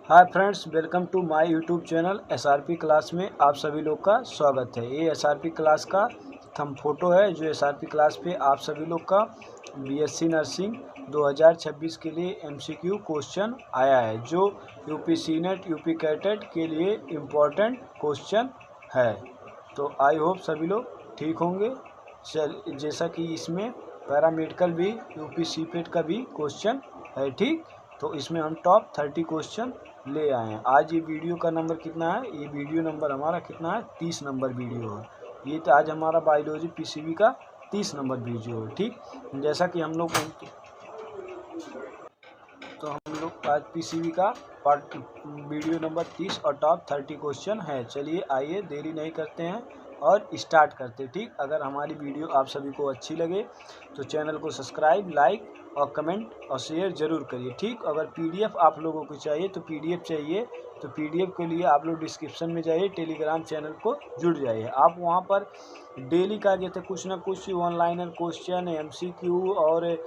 Hi friends, welcome to my YouTube channel SRP class में आप सभी लोग का स्वागत है। ये एसआरपी क्लास का थंब फोटो है जो एसआरपी क्लास पे आप सभी लोग का बीएससी नर्सिंग 2026 के लिए एमसीक्यू क्वेश्चन आया है, जो यूपी सीनेट यूपी कैटेट के लिए इम्पोर्टेंट क्वेश्चन है। तो आई होप सभी लोग ठीक होंगे। जैसा कि इसमें पैरामेडिकल भी यूपी सीपेट का भी क्वेश्चन है, ठीक। तो इसमें हम टॉप 30 क्वेश्चन ले आए हैं। आज ये वीडियो का नंबर कितना है? ये वीडियो नंबर हमारा कितना है? 30 नंबर वीडियो है। ये तो आज हमारा बायोलॉजी पीसीबी का 30 नंबर वीडियो है, ठीक। जैसा कि हम लोग आज पीसीबी का पार्ट वीडियो नंबर 30 और टॉप 30 क्वेश्चन है। चलिए आइए देरी नहीं करते हैं और स्टार्ट करते हैं, ठीक। अगर हमारी वीडियो आप सभी को अच्छी लगे तो चैनल को सब्सक्राइब, लाइक और कमेंट और शेयर ज़रूर करिए, ठीक। अगर पीडीएफ आप लोगों को चाहिए तो पीडीएफ चाहिए तो पीडीएफ के लिए आप लोग डिस्क्रिप्शन में जाइए, टेलीग्राम चैनल को जुड़ जाइए। आप वहाँ पर डेली का जैसे कुछ ना कुछ ऑनलाइनर क्वेश्चन, एमसीक्यू और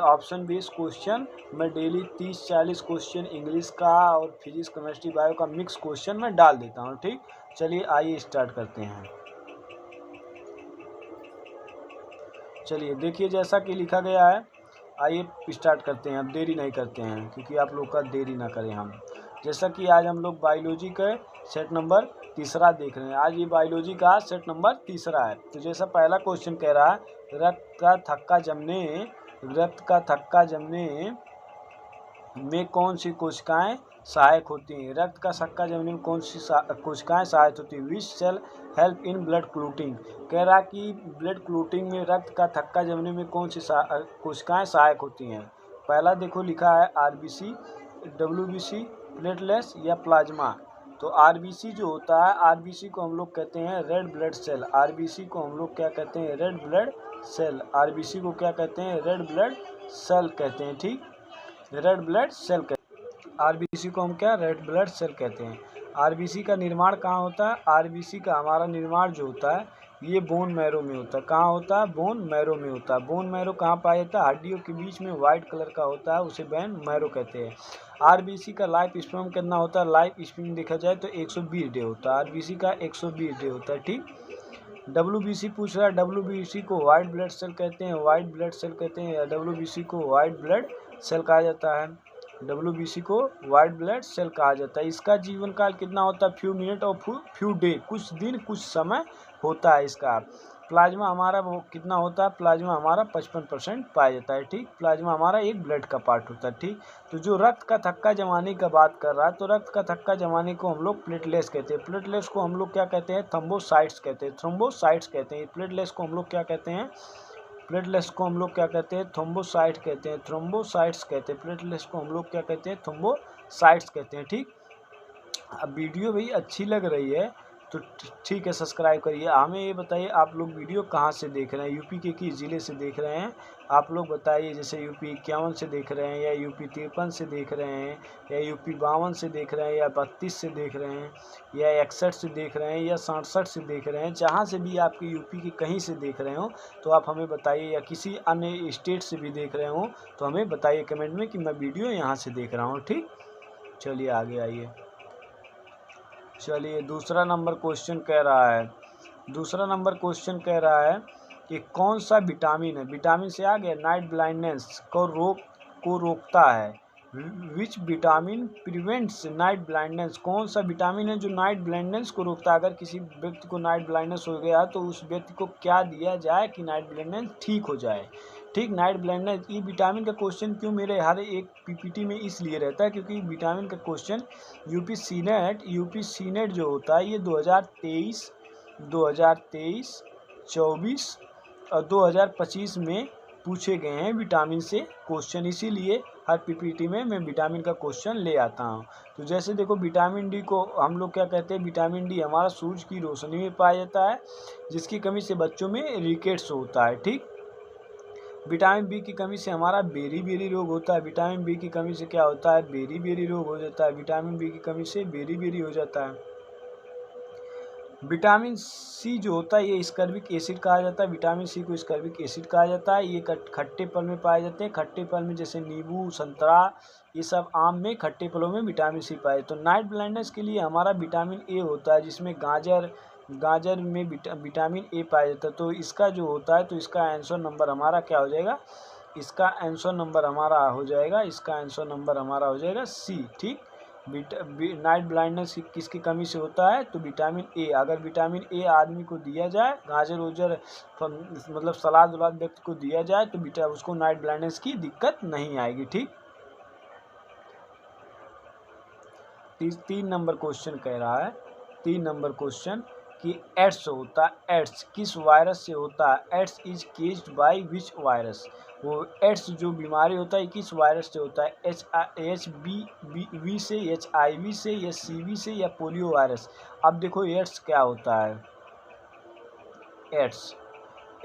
ऑप्शन बेस्ड क्वेश्चन मैं डेली 30-40 क्वेश्चन इंग्लिश का और फिजिक्स केमिस्ट्री बायो का मिक्स क्वेश्चन मैं डाल देता हूँ, ठीक। चलिए आइए स्टार्ट करते हैं। चलिए देखिए जैसा कि लिखा गया है, आइए स्टार्ट करते हैं। अब देरी नहीं करते हैं क्योंकि आप लोग का देरी ना करें हम। जैसा कि आज हम लोग बायोलॉजी के सेट नंबर तीसरा देख रहे हैं। आज ये बायोलॉजी का सेट नंबर तीसरा है। तो जैसा पहला क्वेश्चन कह रहा है, रक्त का थक्का जमने में कौन सी कोशिकाएं सहायक होती हैं? रक्त का थक्का जमने में कौन सी कोशिकाएं सहायक होती हैं? विच सेल हेल्प इन ब्लड क्लूटिंग। कह रहा कि ब्लड क्लूटिंग में रक्त का थक्का जमने में कौन सी कोशिकाएं सहायक होती हैं? पहला देखो लिखा है आरबीसी, डब्ल्यूबीसी, प्लेटलेट्स या प्लाज्मा। तो आरबीसी जो होता है, आरबीसी को हम लोग कहते हैं रेड ब्लड सेल। आरबीसी को हम लोग क्या कहते हैं? Red blood cell. आरबीसी को क्या कहते हैं? रेड ब्लड सेल कहते हैं, ठीक। रेड ब्लड सेल कहते हैं। आरबीसी को हम क्या? रेड ब्लड सेल कहते हैं। आरबीसी का निर्माण कहाँ होता है? आरबीसी का हमारा निर्माण जो होता है ये बोन मैरो में होता है। कहाँ होता है? बोन मैरो में होता है। बोन मैरो कहाँ पाया जाता है? हड्डियों के बीच में व्हाइट कलर का होता है, उसे बोन मैरो कहते हैं। आरबीसी का लाइफ स्पैन कितना होता है? लाइफ स्पैन देखा जाए तो 120 डे होता है। आरबीसी का 120 डे होता है, ठीक। डब्ल्यूबीसी पूछ रहा है, डब्ल्यूबीसी को व्हाइट ब्लड सेल कहते हैं, व्हाइट ब्लड सेल कहते हैं, या डब्ल्यूबीसी को व्हाइट ब्लड सेल कहा जाता है। डब्ल्यूबीसी को व्हाइट ब्लड सेल कहा जाता है। इसका जीवन काल कितना होता है? फ्यू मिनट और फ्यू डे, कुछ दिन कुछ समय होता है इसका। प्लाज्मा हमारा वो कितना होता है? प्लाज्मा हमारा 55% पाया जाता है, ठीक। प्लाज्मा हमारा एक ब्लड का पार्ट होता है, ठीक। तो जो रक्त का थक्का जमाने का बात कर रहा है, तो रक्त का थक्का जमाने को हम लोग प्लेटलेट्स कहते हैं। प्लेटलेट्स को हम लोग क्या कहते हैं? थ्रोम्बोसाइट्स कहते हैं। थ्रोम्बोसाइट्स कहते हैं। प्लेटलेट्स को हम लोग क्या कहते हैं? प्लेटलेट्स को हम लोग क्या कहते हैं? थ्रोम्बोसाइट कहते हैं। थ्रोम्बोसाइट्स कहते हैं। प्लेटलेट्स को हम लोग क्या कहते हैं? थ्रोम्बोसाइट्स कहते हैं, ठीक। अब वीडियो भी अच्छी लग रही है तो ठीक है, सब्सक्राइब करिए। हमें ये बताइए आप लोग वीडियो कहाँ से देख रहे हैं? यूपी के किस ज़िले से देख रहे हैं? आप लोग बताइए। जैसे यूपी 51 से देख रहे हैं, या यूपी 53 से देख रहे हैं, या यूपी 52 से देख रहे हैं, या 32 से देख रहे हैं, या 61 से देख रहे हैं, या 67 से देख रहे हैं। जहाँ से भी आपके यूपी के कहीं से देख रहे हो तो आप हमें बताइए, या किसी अन्य स्टेट से भी देख रहे हो तो हमें बताइए कमेंट में कि मैं वीडियो यहाँ से देख रहा हूँ, ठीक। चलिए आगे आइए। चलिए दूसरा नंबर क्वेश्चन कह रहा है, कि कौन सा विटामिन है? विटामिन से आ गया, नाइट ब्लाइंडनेस को रोकता है। Which vitamin prevents night blindness. कौन सा विटामिन है जो नाइट ब्लाइंडनेस को रोकता है? अगर किसी व्यक्ति को नाइट ब्लाइंडनेस हो गया तो उस व्यक्ति को क्या दिया जाए कि नाइट ब्लाइंडनेस ठीक हो जाए, ठीक। नाइट ब्लाइंडनेस, ये विटामिन का क्वेश्चन क्यों मेरे हर एक पीपीटी में इसलिए रहता है क्योंकि विटामिन का क्वेश्चन यूपी सीनेट जो होता है ये 2023, 24 और 2025 में पूछे गए हैं विटामिन से क्वेश्चन। इसीलिए हर पीपीटी में मैं विटामिन का क्वेश्चन ले आता हूं। तो जैसे देखो, विटामिन डी को हम लोग क्या कहते हैं? विटामिन डी हमारा सूरज की रोशनी में पाया जाता है, जिसकी कमी से बच्चों में रिकेट्स होता है, ठीक। विटामिन बी की कमी से हमारा बेरी रोग होता है। विटामिन बी की कमी से क्या होता है? बेरी रोग हो जाता है। विटामिन बी की कमी से बेरी हो जाता है। विटामिन सी जो होता है ये स्कर्बिक एसिड कहा जाता है। विटामिन सी को स्कर्बिक एसिड कहा जाता है। ये खट्टे फल में पाए जाते हैं। खट्टे फल में जैसे नींबू, संतरा, ये सब आम में खट्टे फलों में विटामिन सी पाए। तो नाइट ब्लाइंडनेस के लिए हमारा विटामिन ए होता है, जिसमें गाजर में विटामिन ए पाया जाता है। तो इसका जो होता है, तो इसका आंसर नंबर हमारा क्या हो जाएगा? इसका आंसर नंबर हमारा हो जाएगा सी। ठीक, नाइट ब्लाइंडनेस किसकी कमी से होता है? तो विटामिन ए। अगर विटामिन ए आदमी को दिया जाए, गाजर उजर मतलब सलाद उलाद व्यक्ति को दिया जाए, तो उसको नाइट ब्लाइंडनेस की दिक्कत नहीं आएगी। ठीक, 3 नंबर क्वेश्चन कह रहा है, 3 नंबर क्वेश्चन कि एड्स होता है, एड्स किस वायरस से होता है? AIDS is caused by which virus? वो एड्स जो बीमारी होता है किस वायरस से होता है? HBV से, HIV से, या CV से, या पोलियो वायरस? अब देखो एड्स क्या होता है।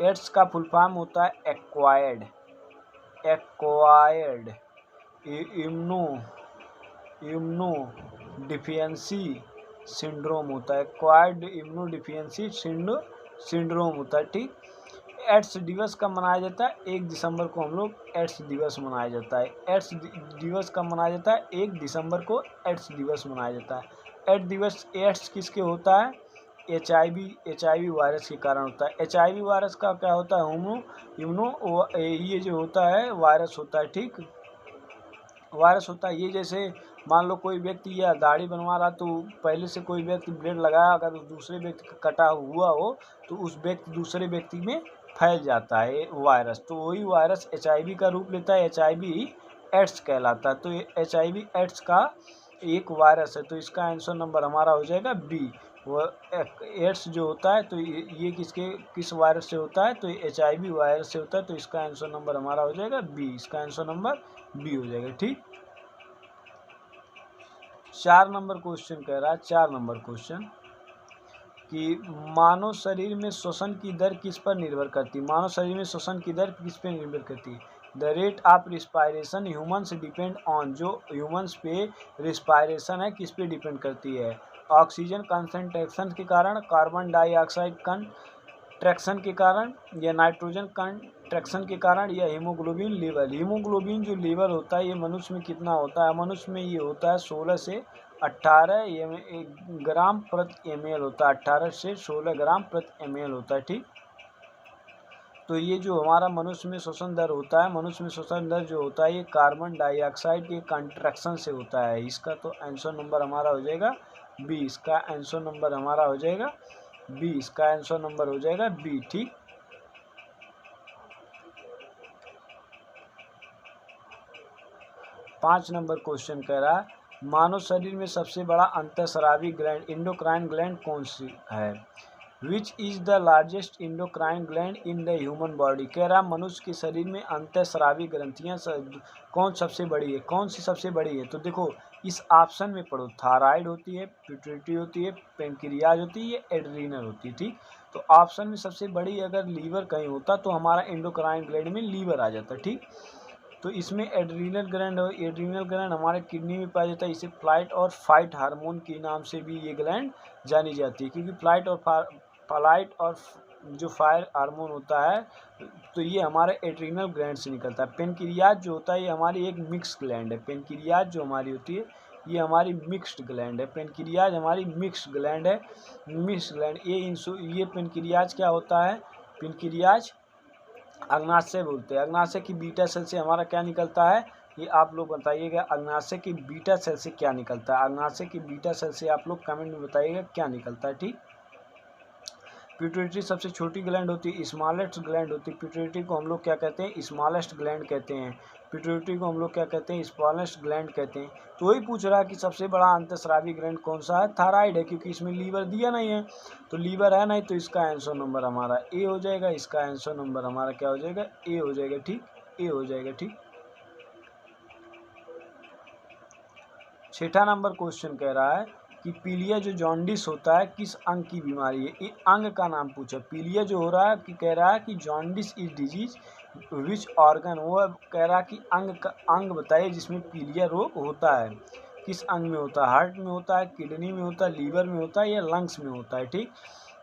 एड्स का फुल फॉर्म होता है एक्वायर्ड इम्यूनो डिफिशियंसी सिंड्रोम होता है। एक्वायर्ड इम्यूनो डिफिशियंसी सिंड्रोम होता है। ठीक, एड्स दिवस कब मनाया जाता है? 1 दिसंबर को हम लोग एड्स दिवस मनाया जाता है। एड्स दिवस कब मनाया जाता है? 1 दिसंबर को एड्स दिवस मनाया जाता है। एड्स किसके होता है? HIV वायरस के कारण होता है। HIV वायरस का क्या होता है? ये जो होता है वायरस होता है। ठीक, वायरस होता है। ये जैसे मान लो कोई व्यक्ति या दाढ़ी बनवा रहा, तो पहले से कोई व्यक्ति ब्लेड लगाया, अगर दूसरे व्यक्ति का कटा हुआ हो, तो उस दूसरे व्यक्ति में फैल जाता है वायरस। तो वही वायरस HIV का रूप लेता है। HIV एड्स कहलाता है। तो HIV एड्स का एक वायरस है। तो इसका आंसर नंबर हमारा हो जाएगा बी। वो एड्स जो होता है, तो ये किस वायरस से होता है? तो HIV वायरस से होता है। तो इसका आंसर नंबर हमारा हो जाएगा बी। इसका आंसर नंबर बी हो जाएगा। ठीक, 4 नंबर क्वेश्चन कह रहा है, 4 नंबर क्वेश्चन कि मानव शरीर में श्वसन की दर किस पर निर्भर करती है? मानव शरीर में श्वसन की दर किस पर निर्भर करती है? The rate of respiration humans depend on. जो ह्यूमन्स पे रिस्पायरेशन है किस पे डिपेंड करती है? ऑक्सीजन कंसंट्रेशन के कारण, कार्बन डाइऑक्साइड ट्रैक्शन के कारण, या नाइट्रोजन कंट्रैक्शन के कारण, या हीमोग्लोबिन लेवल। हीमोग्लोबिन जो लेवल होता है ये मनुष्य में कितना होता है? मनुष्य में ये होता है 16 से 18 ग्राम प्रति ml होता है। 18 से 16 ग्राम प्रति ml होता है। ठीक, तो ये जो हमारा मनुष्य में श्वसन दर होता है, मनुष्य में श्वसन दर जो होता है ये कार्बन डाइऑक्साइड के कंट्रैक्शन से होता है। इसका तो आंसर नंबर हमारा हो जाएगा बी। इसका आंसर नंबर हमारा हो जाएगा बी। इसका आंसर नंबर हो जाएगा बी। ठीक, 5 नंबर क्वेश्चन कह रहा है मानव शरीर में सबसे बड़ा अंतःस्रावी ग्लैंड एंडोक्राइन ग्लैंड कौन सी है? Which is the largest endocrine gland in the human body? कह रहा मनुष्य के शरीर में अंतःस्रावी ग्रंथियां कौन सबसे बड़ी है? कौन सी सबसे बड़ी है? तो देखो इस ऑप्शन में पढ़ो, थायराइड होती है, पिट्यूटरी होती है, पेनक्रियाज होती है, एड्रीनल होती है। ठीक, तो ऑप्शन में सबसे बड़ी अगर लीवर कहीं होता तो हमारा एंडोक्राइन ग्लैंड में लीवर आ जाता। ठीक, तो इसमें एड्रीनल ग्लैंड हमारे किडनी में पाया जाता है। इसे फ्लाइट और फाइट हार्मोन के नाम से भी ये ग्लैंड जानी जाती है, क्योंकि फ्लाइट और जो फायर हार्मोन होता है, तो ये हमारे एड्रीनल ग्लैंड से निकलता है। पेनक्रियाज जो होता है ये हमारी एक मिक्स ग्लैंड है। पेनक्रियाज जो हमारी होती है ये हमारी मिक्स्ड ग्लैंड है। पेनक्रियाज हमारी मिक्स्ड ग्लैंड है। ये पेनक्रियाज क्या होता है? पेनक्रियाज अग्नाशय बोलते हैं। अग्नाशय की बीटा सेल से हमारा क्या निकलता है? ये आप लोग बताइएगा, अग्नाशय की बीटा सेल से क्या निकलता है? अग्नाशय की बीटा सेल से आप लोग कमेंट में बताइएगा क्या निकलता है। ठीक, पिट्यूटरी सबसे छोटी ग्लैंड होती है, स्मॉलेस्ट ग्लैंड होती है। पिट्यूटरी को हम लोग क्या कहते हैं? स्मॉलेस्ट ग्लैंड कहते हैं। पिट्यूटरी को हम लोग क्या कहते हैं? स्मॉलेस्ट ग्लैंड कहते हैं। तो वही पूछ रहा है कि सबसे बड़ा अंतःस्रावी ग्लैंड कौन सा है? थायराइड है, क्योंकि इसमें लीवर दिया नहीं है। तो लीवर है नहीं, तो इसका आंसर नंबर हमारा ए हो जाएगा। इसका आंसर नंबर हमारा क्या हो जाएगा? ए हो जाएगा। ठीक, ए हो जाएगा। ठीक, 6 नंबर क्वेश्चन कह रहा है कि पीलिया जो जॉन्डिस होता है किस अंग की बीमारी है? ये अंग का नाम पूछा। पीलिया जो हो रहा है कि कह रहा है कि jaundice is disease which organ. वो कह रहा है कि अंग बताइए जिसमें पीलिया रोग होता है। किस अंग में होता है? हार्ट में होता है, किडनी में होता है, लीवर में होता है या लंग्स में होता है। ठीक,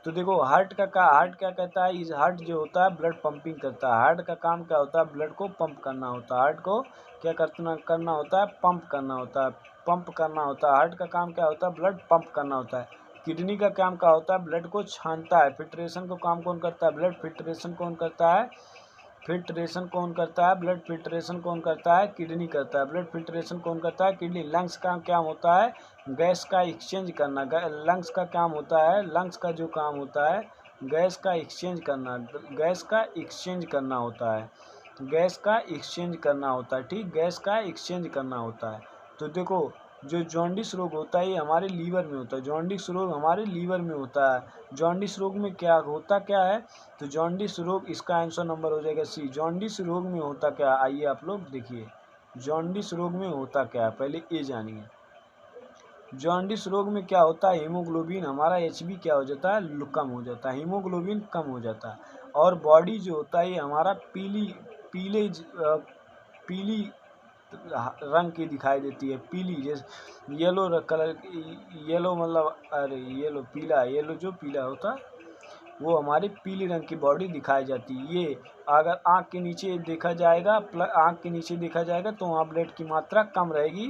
तो देखो हार्ट क्या कहता है? इस हार्ट जो होता है ब्लड पंपिंग करता है। हार्ट का काम क्या होता है? ब्लड को पंप करना होता है। हार्ट को क्या करना होता है? पंप करना होता है, पंप करना होता है। हार्ट का काम क्या होता है? ब्लड पंप करना होता है। किडनी का काम क्या होता है? ब्लड को छानता है। फिल्ट्रेशन को काम कौन करता है? ब्लड फिल्ट्रेशन कौन करता है? फिल्ट्रेशन कौन करता है? ब्लड फिल्ट्रेशन कौन करता है? किडनी करता है। ब्लड फिल्ट्रेशन कौन करता है? किडनी। लंग्स का क्या होता है? गैस का एक्सचेंज करना। लंग्स का काम होता है, लंग्स का जो काम होता है गैस का एक्सचेंज करना। गैस का एक्सचेंज करना होता है, गैस का एक्सचेंज करना होता है। ठीक, गैस का एक्सचेंज करना होता है। तो देखो जो जॉन्डिस रोग होता है ये हमारे लीवर में होता है। जॉन्डिस रोग हमारे लीवर में होता है। जॉन्डिस रोग में क्या होता क्या है? तो जॉन्डिस रोग, इसका आंसर नंबर हो जाएगा सी। जॉन्डिस रोग में होता क्या? आइए आप लोग देखिए जॉन्डिस रोग में होता क्या है, पहले ये जानिए। जॉन्डिस रोग में क्या होता है? हीमोग्लोबिन हमारा HB क्या हो जाता है? कम हो जाता है। हीमोग्लोबिन कम हो जाता है और बॉडी जो होता है ये हमारा पीली रंग की दिखाई देती है। पीली, जैसे येलो कलर, येलो मतलब अरे येलो पीला, येलो जो पीला होता है वो हमारी पीली रंग की बॉडी दिखाई जाती है। ये अगर आँख के नीचे देखा जाएगा, आँख के नीचे देखा जाएगा तो वहाँ ब्लड की मात्रा कम रहेगी,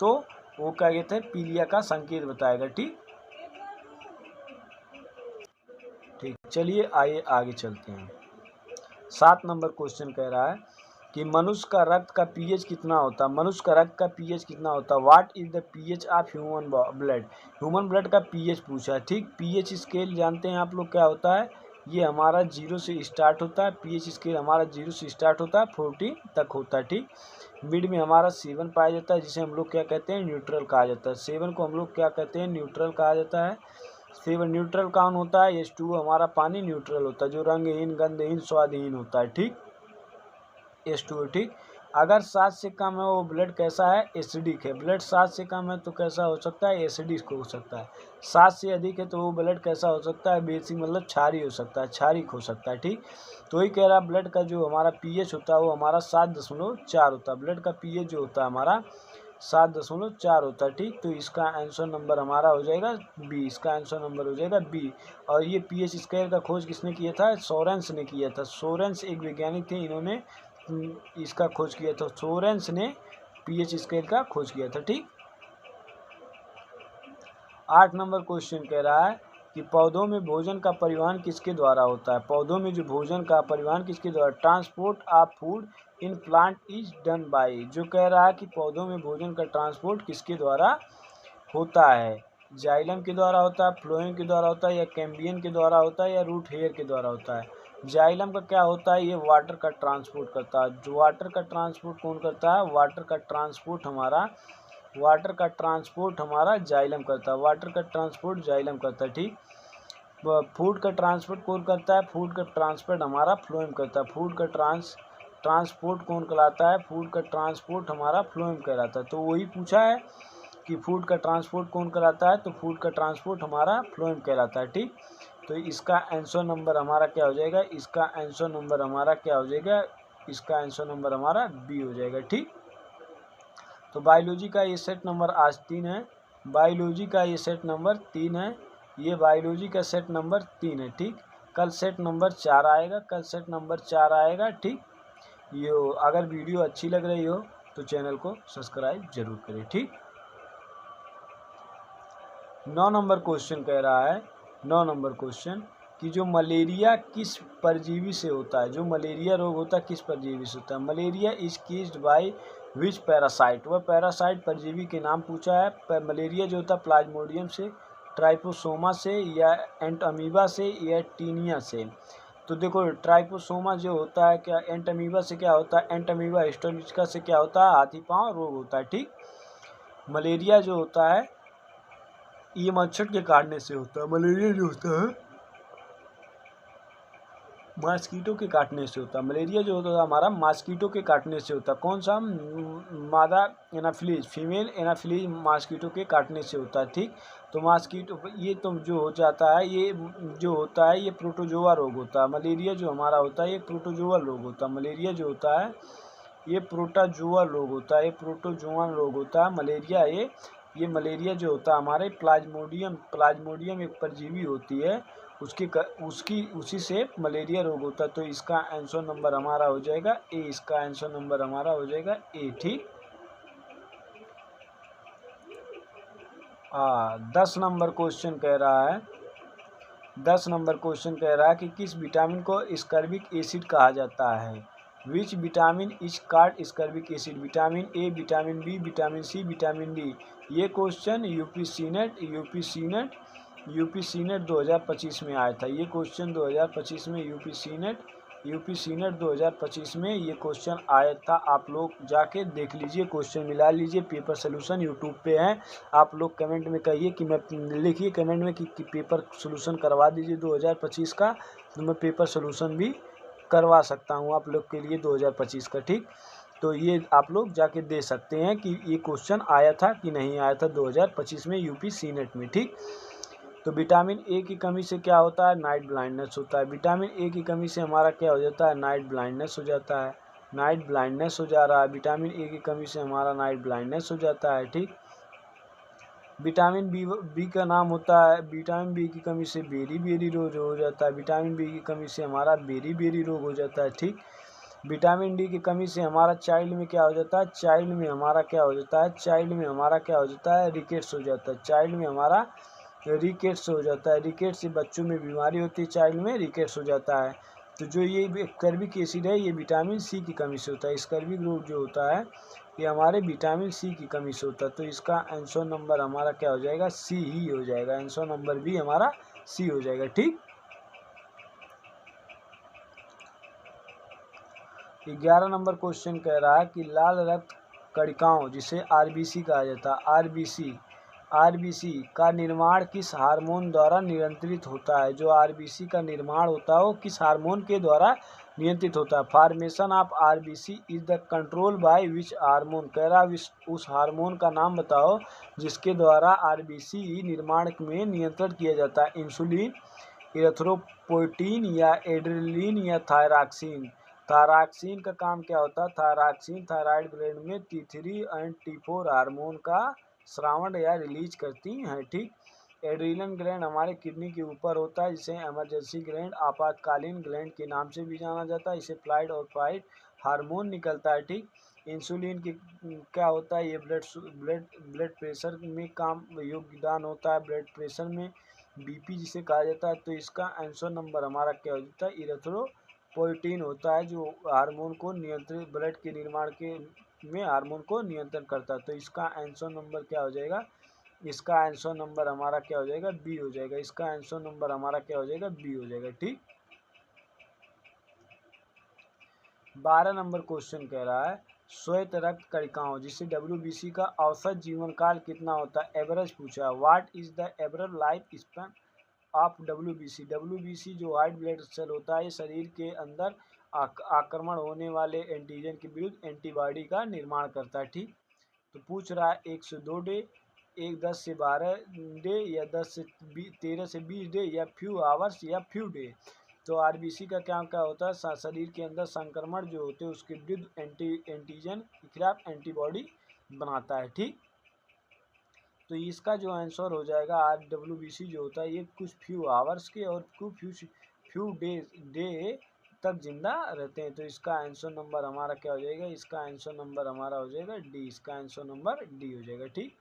तो वो क्या कहते हैं? पीलिया का संकेत बताएगा। ठीक, चलिए आइए आगे चलते हैं। 7 नंबर क्वेश्चन कह रहा है कि मनुष्य का रक्त का पीएच कितना होता है? मनुष्य का रक्त का पीएच कितना होता है? What is the pH of human blood? Human blood का पीएच पूछा है। ठीक, पीएच स्केल जानते हैं आप लोग क्या होता है? ये हमारा 0 से स्टार्ट होता है। पीएच स्केल हमारा 0 से स्टार्ट होता है, 40 तक होता है। ठीक, मिड में हमारा 7 पाया जाता है, जिसे हम लोग क्या कहते हैं? न्यूट्रल कहा जाता है। 7 को हम लोग क्या कहते हैं? न्यूट्रल कहा जाता है। 7 न्यूट्रल कौन होता है? H2O हमारा पानी न्यूट्रल होता है, जो रंगहीन, गंधहीन, स्वादहीन होता है। ठीक, H2O। ठीक, अगर 7 से कम है वो ब्लड कैसा है? एसिडिक है। ब्लड 7 से कम है तो कैसा हो सकता है? एसिडिक हो सकता है। 7 से अधिक है तो वो ब्लड कैसा हो सकता है? बेसिक मतलब क्षारीय हो सकता है, क्षारिक हो सकता है। ठीक, तो ही कह रहा ब्लड का जो हमारा पीएच होता है वो हमारा 7.4 होता है। ब्लड का पीएच जो होता है हमारा 7.4 होता है। ठीक, तो इसका आंसर नंबर हमारा हो जाएगा बी। इसका आंसर नंबर हो जाएगा बी। और ये पीएच स्केल का खोज किसने किया था? सोरेंस ने किया था। सोरेंस एक वैज्ञानिक थे, इन्होंने इसका खोज किया था। सोरेंस ने पीएच स्केल का खोज किया था। ठीक, 8 नंबर क्वेश्चन कह रहा है कि पौधों में भोजन का परिवहन किसके द्वारा होता है? पौधों में जो भोजन का परिवहन किसके द्वारा? Transport of food in plant is done by. जो कह रहा है कि पौधों में भोजन का ट्रांसपोर्ट किसके द्वारा होता है? जाइलम के द्वारा होता है, फ्लोएम के द्वारा होता है, या कैम्बियम के द्वारा होता है, या रूट हेयर के द्वारा होता है? जाइलम का क्या होता है? ये वाटर का ट्रांसपोर्ट करता है। जो वाटर का ट्रांसपोर्ट कौन करता है? वाटर का ट्रांसपोर्ट हमारा जाइलम करता है। वाटर का ट्रांसपोर्ट जाइलम करता है। ठीक, फूड का ट्रांसपोर्ट कौन करता है? फूड का ट्रांसपोर्ट हमारा फ्लोएम करता है। फूड का ट्रांसपोर्ट कौन कहलाता है? फूड का ट्रांसपोर्ट हमारा फ्लोएम कहलाता है। तो वही पूछा है कि फूड का ट्रांसपोर्ट कौन कराता है? तो फूड का ट्रांसपोर्ट हमारा फ्लोएम कहलाता है। ठीक, तो इसका आंसर नंबर हमारा क्या हो जाएगा? इसका आंसर नंबर हमारा क्या हो जाएगा? इसका आंसर नंबर हमारा बी हो जाएगा। ठीक, तो बायोलॉजी का ये सेट नंबर आज 3 है। बायोलॉजी का ये सेट नंबर 3 है। ये बायोलॉजी का सेट नंबर 3 है। ठीक, कल सेट नंबर 4 आएगा। कल सेट नंबर 4 आएगा। ठीक, ये अगर वीडियो अच्छी लग रही हो तो चैनल को सब्सक्राइब जरूर करें। ठीक, 9 नंबर क्वेश्चन कह रहा है, 9 नंबर क्वेश्चन कि जो मलेरिया किस परजीवी से होता है? जो मलेरिया रोग होता है किस परजीवी से होता है? Malaria is केस्ड by which parasite? वह पैरासाइट परजीवी के नाम पूछा है। मलेरिया जो होता है प्लाज्मोडियम से, ट्राइपोसोमा से, या एंटअमीबा से, या टीनिया से? तो देखो ट्राइपोसोमा जो होता है, क्या एंटअमीबा से क्या होता है? एंटअमीबा हिस्टोरिका से क्या होता है? हाथी पांव रोग होता है। ठीक, मलेरिया जो होता है ये मच्छर के काटने से होता है। मलेरिया जो होता है मॉस्किटो के काटने से होता है। मलेरिया जो होता है हमारा मॉस्किटो के काटने से होता है। कौन सा? मादा एनाफिलीज, फीमेल एनाफिलीज मॉस्किटो के काटने से होता है। ठीक, तो मॉस्किटो ये तो जो हो जाता है, ये जो होता है ये प्रोटोजोआ रोग होता है। मलेरिया जो हमारा होता है ये प्रोटोजोआ रोग होता है। मलेरिया जो होता है ये प्रोटोजुआ रोग होता है, ये प्रोटोजुआ रोग होता है। मलेरिया ये मलेरिया जो होता है हमारे प्लाज्मोडियम एक परजीवी होती है, उसी से मलेरिया रोग होता है। तो इसका आंसर नंबर हमारा हो जाएगा ए, इसका आंसर नंबर हमारा हो जाएगा ए। ठीक, 10 नंबर क्वेश्चन कह रहा है, 10 नंबर क्वेश्चन कह रहा है कि किस विटामिन को स्कर्बिक एसिड कहा जाता है। Which vitamin is called ascorbic acid? Vitamin A, vitamin B, vitamin C, vitamin D. ये क्वेश्चन यूपी सीनेट 2025 में आया था। ये क्वेश्चन 2025 में यूपी सीनेट 2025 में ये क्वेश्चन आया था। आप लोग जाके देख लीजिए, क्वेश्चन मिला लीजिए। पेपर सोल्यूशन यूट्यूब पे है, आप लोग कमेंट में कहिए कि मैं लिखिए कमेंट में कि पेपर सोल्यूशन करवा दीजिए 2025 का, तो मैं पेपर सोल्यूशन भी करवा सकता हूँ आप लोग के लिए 2025 का। ठीक, तो ये आप लोग जाके दे सकते हैं कि ये क्वेश्चन आया था कि नहीं आया था 2025 में यूपी सीनेट में। ठीक, तो विटामिन ए की कमी से क्या होता है? नाइट ब्लाइंडनेस होता है। विटामिन ए की कमी से हमारा क्या हो जाता है? नाइट ब्लाइंडनेस हो जाता है, नाइट ब्लाइंडनेस हो जा रहा है। विटामिन ए की कमी से हमारा नाइट ब्लाइंडनेस हो जाता है। ठीक, विटामिन बी का नाम होता है, विटामिन बी की कमी से बेरी बेरी रोग हो जाता है। विटामिन बी की कमी से हमारा बेरी बेरी रोग हो जाता है। ठीक, विटामिन डी की कमी से हमारा चाइल्ड में क्या हो जाता है? चाइल्ड में हमारा क्या हो जाता है? चाइल्ड में हमारा क्या हो जाता है? रिकेट्स हो जाता है। चाइल्ड में हमारा रिकेट्स हो जाता है। रिकेट्स से बच्चों में बीमारी होती है, चाइल्ड में रिकेट्स हो जाता है। तो जो ये स्कर्बिक एसिड है ये विटामिन सी की कमी से होता है। स्कर्बिक रोग जो होता है ये हमारे विटामिन सी की कमी से होता है। तो इसका आंसर नंबर हमारा क्या हो जाएगा? सी ही हो जाएगा। आंसर नंबर भी हमारा सी हो जाएगा। ठीक, 11 नंबर क्वेश्चन कह रहा है कि लाल रक्त कणिकाओं जिसे आरबीसी कहा जाता है, आरबीसी का निर्माण किस हार्मोन द्वारा नियंत्रित होता है? जो आरबीसी का निर्माण होता है वो किस हार्मोन के द्वारा नियंत्रित होता है? Formation of RBC is the control by which hormone? कह रहा उस हार्मोन का नाम बताओ जिसके द्वारा आरबीसी निर्माण में नियंत्रण किया जाता है। इंसुलिन, इरेथ्रोपोइटीन या एड्रेनलिन या थायरॉक्सिन? थायरॉक्सिन का काम क्या होता है? थायरॉक्सिन थायराइड ग्लैंड में T3 एंड T4 हार्मोन का स्रावण या रिलीज करती हैं। ठीक, एड्रीनल ग्लैंड हमारे किडनी के ऊपर होता है, जिसे इमरजेंसी ग्लैंड, आपातकालीन ग्लैंड के नाम से भी जाना जाता है। इसे फ्लाइट और फाइट हार्मोन निकलता है। ठीक, इंसुलिन की क्या होता है? ये ब्लड प्रेशर में काम योगदान होता है, ब्लड प्रेशर में, बीपी जिसे कहा जाता है। तो इसका आंसर नंबर हमारा क्या हो जाता है? इरेथ्रोपोइटीन होता है, जो हार्मोन को नियंत्रित, ब्लड के निर्माण के में हार्मोन को नियंत्रण करता है। तो इसका आंसर नंबर क्या हो जाएगा? इसका आंसर नंबर हमारा क्या हो जाएगा? बी हो जाएगा। इसका आंसर नंबर हमारा क्या हो जाएगा? बी हो जाएगा। ठीक, 12 नंबर क्वेश्चन कह रहा है श्वेत रक्त कणिकाओं जिसे WBC का औसत जीवन काल कितना होता है? एवरेज पूछा है। What is the average life span of WBC? WBC जो व्हाइट ब्लड सेल होता है ये शरीर के अंदर आक्रमण होने वाले एंटीजन के विरुद्ध एंटीबॉडी का निर्माण करता है। ठीक, तो पूछ रहा है 1 से 2 डे, 10 से 12 डे, या 13 से 20 डे, या फ्यू आवर्स, या फ्यू डे। तो आरबीसी का क्या क्या होता है? शरीर के अंदर संक्रमण जो होते हैं उसके विरुद्ध एंटीजन के खिलाफ एंटीबॉडी बनाता है। ठीक, तो इसका जो आंसर हो जाएगा WBC जो होता है ये कुछ फ्यू आवर्स के और फ्यू डे तक जिंदा रहते हैं। तो इसका आंसर नंबर हमारा क्या हो जाएगा? इसका आंसर नंबर हमारा हो जाएगा डी। इसका आंसर नंबर डी हो जाएगा। ठीक,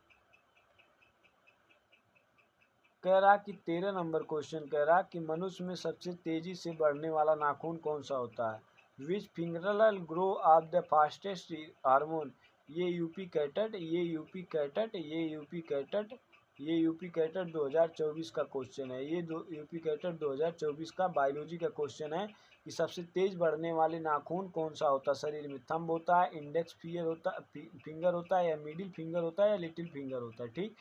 कह रहा कि 13 नंबर क्वेश्चन कह रहा कि मनुष्य में सबसे तेजी से बढ़ने वाला नाखून कौन सा होता है? Which fingernail grow of the fastest hormone? ये यूपी कैटेट, ये यूपी कैटेट 2024 का क्वेश्चन है। ये यूपी कैटेट 2024 का बायोलॉजी का क्वेश्चन है कि सबसे तेज बढ़ने वाले नाखून कौन सा होता है शरीर में? थंब होता है, इंडेक्स फिंगर होता है, या मिडिल फिंगर होता है, या लिटिल फिंगर होता है। ठीक,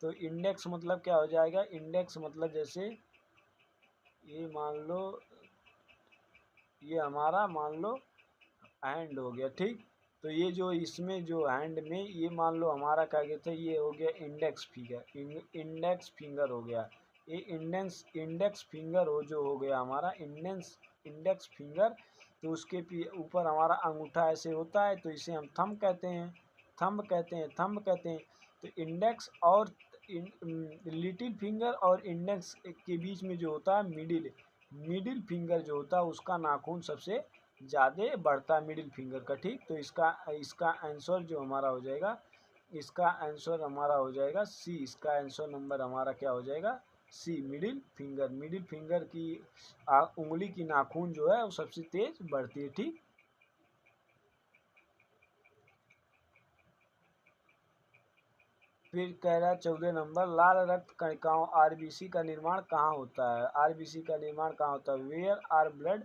तो इंडेक्स मतलब क्या हो जाएगा? इंडेक्स मतलब जैसे ये मान लो, ये हमारा मान लो हैंड हो गया। ठीक, तो ये जो इसमें जो हैंड में ये मान लो हमारा क्या कहते हैं, ये हो गया इंडेक्स फिंगर हो गया। ये इंडेक्स फिंगर हो जो हो गया हमारा इंडेक्स फिंगर, तो उसके ऊपर हमारा अंगूठा ऐसे होता है, तो इसे हम थंब कहते हैं, थंब कहते हैं, थंब कहते हैं। तो इंडेक्स और लिटिल फिंगर और इंडेक्स के बीच में जो होता है मिडिल मिडिल फिंगर जो होता है उसका नाखून सबसे ज़्यादा बढ़ता है मिडिल फिंगर का, ठीक। तो इसका इसका आंसर जो हमारा हो जाएगा, इसका आंसर हमारा हो जाएगा सी। इसका आंसर नंबर हमारा क्या हो जाएगा, सी, मिडिल फिंगर। मिडिल फिंगर की उंगली की नाखून जो है वो सबसे तेज बढ़ती है, ठीक। फिर कह रहा है 14 नंबर, लाल रक्त कणिकाओं आरबीसी का निर्माण कहाँ होता है। आरबीसी का निर्माण कहाँ होता है, where are blood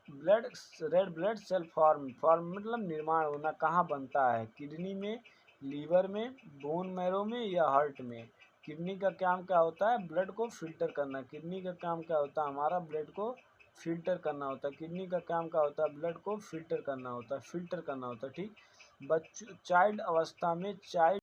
blood red blood cell form, form मतलब निर्माण होना, कहाँ बनता है, किडनी में, लीवर में, बोन मैरो में या हार्ट में। किडनी का काम क्या होता है, ब्लड को फिल्टर करना। किडनी का काम क्या होता है हमारा, ब्लड को फिल्टर करना होता है। किडनी का काम क्या होता है, ब्लड को फिल्टर करना होता है, फिल्टर करना होता है, ठीक। बच्चों चाइल्ड अवस्था में चाइल्ड